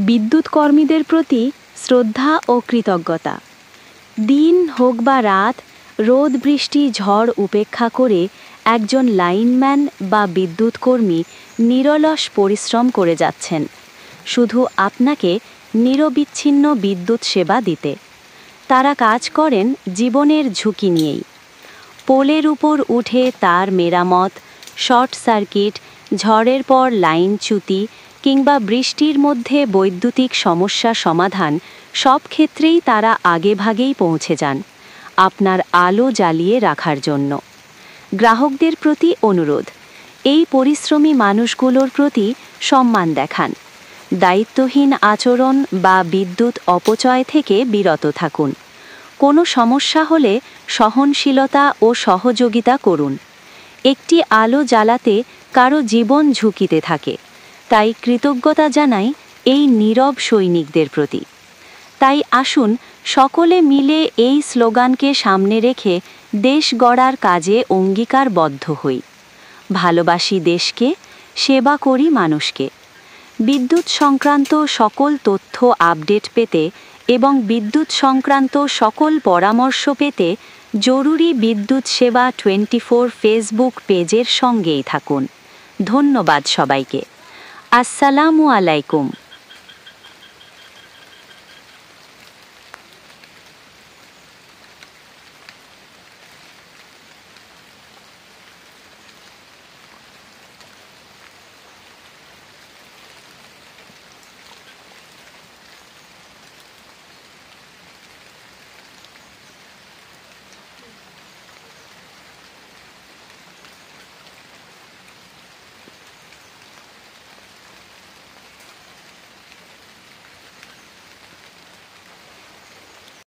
বিদ্যুৎ কর্মীদের প্রতি শ্রদ্ধা ও কৃতজ্ঞতা। দিন হোক বা রাত, রোদ বৃষ্টি ঝড় উপেক্ষা করে একজন লাইনম্যান বা বিদ্যুৎ কর্মী নিরলস পরিশ্রম করে যাচ্ছেন, শুধু আপনাকে নিরবিচ্ছিন্ন বিদ্যুৎ সেবা দিতে। তারা কাজ করেন জীবনের ঝুঁকি নিয়েই। পোলের উপর উঠে তার মেরামত, শর্ট সার্কিট, ঝড়ের পর লাইনচ্যুতি কিংবা বৃষ্টির মধ্যে বৈদ্যুতিক সমস্যা সমাধান, সব ক্ষেত্রেই তারা আগেভাগেই পৌঁছে যান আপনার আলো জ্বালিয়ে রাখার জন্য। গ্রাহকদের প্রতি অনুরোধ, এই পরিশ্রমী মানুষগুলোর প্রতি সম্মান দেখান। দায়িত্বহীন আচরণ বা বিদ্যুৎ অপচয় থেকে বিরত থাকুন। কোনো সমস্যা হলে সহনশীলতা ও সহযোগিতা করুন। একটি আলো জ্বালাতে কারো জীবন ঝুঁকিতে থাকে, তাই কৃতজ্ঞতা জানাই এই নীরব সৈনিকদের প্রতি। তাই আসুন সকলে মিলে এই স্লোগানকে সামনে রেখে দেশ গড়ার কাজে অঙ্গীকারবদ্ধ হই। ভালোবাসি দেশকে, সেবা করি মানুষকে। বিদ্যুৎ সংক্রান্ত সকল তথ্য আপডেট পেতে এবং বিদ্যুৎ সংক্রান্ত সকল পরামর্শ পেতে জরুরি বিদ্যুৎ সেবা 24 ফেসবুক পেজের সঙ্গেই থাকুন। ধন্যবাদ সবাইকে। আসসালামু আলাইকুম।